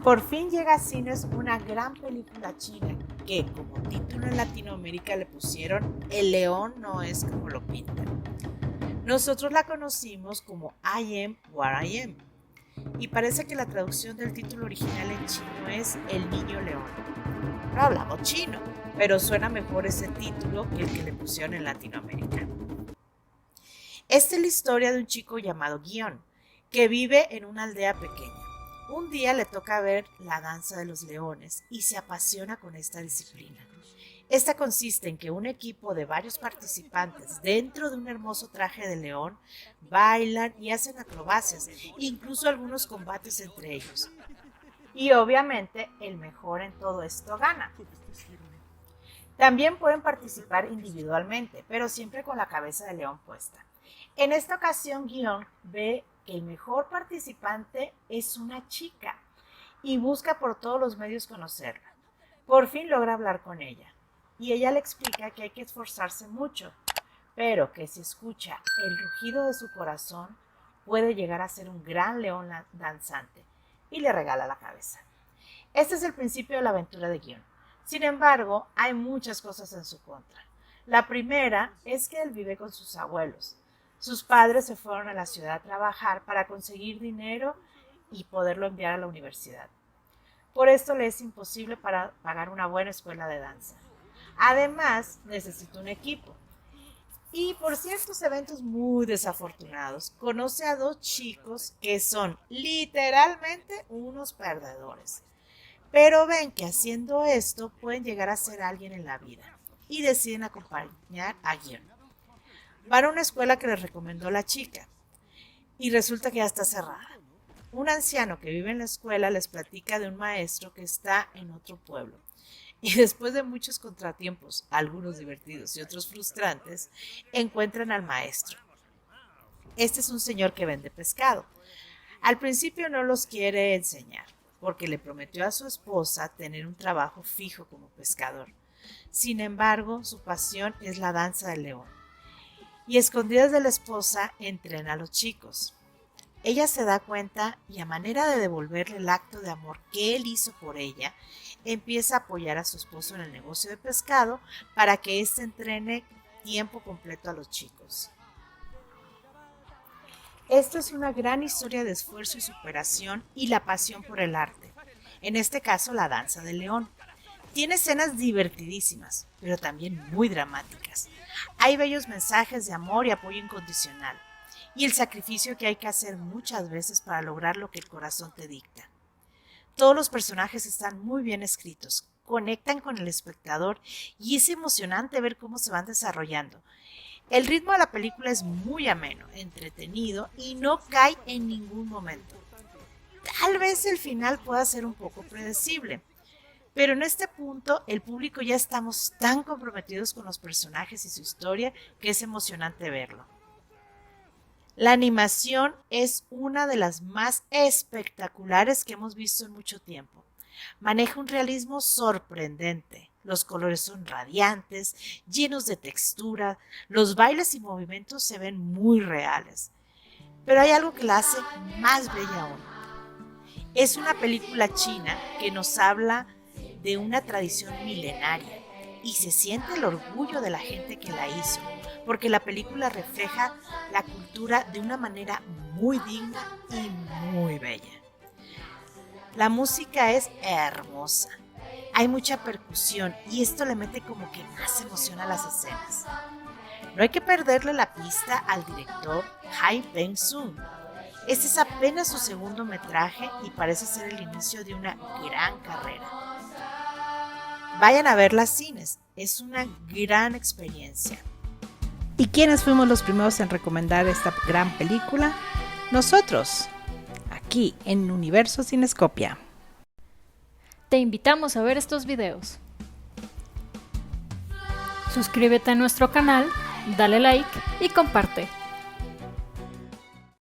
Por fin llega a cines una gran película china que, como título en Latinoamérica, le pusieron El león no es como lo pintan. Nosotros la conocimos como I Am What I Am, y parece que la traducción del título original en chino es El niño león. No hablamos chino, pero suena mejor ese título que el que le pusieron en Latinoamérica. Esta es la historia de un chico llamado Guion, que vive en una aldea pequeña. Un día le toca ver la danza de los leones y se apasiona con esta disciplina. Esta consiste en que un equipo de varios participantes dentro de un hermoso traje de león bailan y hacen acrobacias, incluso algunos combates entre ellos. Y obviamente el mejor en todo esto gana. También pueden participar individualmente, pero siempre con la cabeza de león puesta. En esta ocasión, Guion ve que el mejor participante es una chica y busca por todos los medios conocerla. Por fin logra hablar con ella y ella le explica que hay que esforzarse mucho, pero que si escucha el rugido de su corazón puede llegar a ser un gran león danzante, y le regala la cabeza. Este es el principio de la aventura de Guion. Sin embargo, hay muchas cosas en su contra. La primera es que él vive con sus abuelos. Sus padres se fueron a la ciudad a trabajar para conseguir dinero y poderlo enviar a la universidad. Por esto le es imposible pagar una buena escuela de danza. Además, necesita un equipo. Y por ciertos eventos muy desafortunados, conoce a dos chicos que son literalmente unos perdedores. Pero ven que haciendo esto pueden llegar a ser alguien en la vida y deciden acompañar a Guion. Van a una escuela que les recomendó la chica y resulta que ya está cerrada. Un anciano que vive en la escuela les platica de un maestro que está en otro pueblo. Y después de muchos contratiempos, algunos divertidos y otros frustrantes, encuentran al maestro. Este es un señor que vende pescado. Al principio no los quiere enseñar, porque le prometió a su esposa tener un trabajo fijo como pescador. Sin embargo, su pasión es la danza del león. Y escondidas de la esposa, entrena a los chicos. Ella se da cuenta y a manera de devolverle el acto de amor que él hizo por ella, empieza a apoyar a su esposo en el negocio de pescado para que éste entrene tiempo completo a los chicos. Esto es una gran historia de esfuerzo y superación y la pasión por el arte. En este caso, la danza del león. Tiene escenas divertidísimas, pero también muy dramáticas. Hay bellos mensajes de amor y apoyo incondicional, y el sacrificio que hay que hacer muchas veces para lograr lo que el corazón te dicta. Todos los personajes están muy bien escritos, conectan con el espectador y es emocionante ver cómo se van desarrollando. El ritmo de la película es muy ameno, entretenido y no cae en ningún momento. Tal vez el final pueda ser un poco predecible, pero en este punto el público ya estamos tan comprometidos con los personajes y su historia que es emocionante verlo. La animación es una de las más espectaculares que hemos visto en mucho tiempo. Maneja un realismo sorprendente. Los colores son radiantes, llenos de textura, los bailes y movimientos se ven muy reales. Pero hay algo que la hace más bella aún. Es una película china que nos habla de una tradición milenaria y se siente el orgullo de la gente que la hizo, porque la película refleja la cultura de una manera muy digna y muy bella. La música es hermosa, hay mucha percusión y esto le mete como que más emoción a las escenas. No hay que perderle la pista al director Hai Peng-sung. Este es apenas su segundo metraje y parece ser el inicio de una gran carrera. Vayan a verla a cines, es una gran experiencia. ¿Y quiénes fuimos los primeros en recomendar esta gran película? Nosotros, aquí en Universo Cinescopia. Te invitamos a ver estos videos. Suscríbete a nuestro canal, dale like y comparte.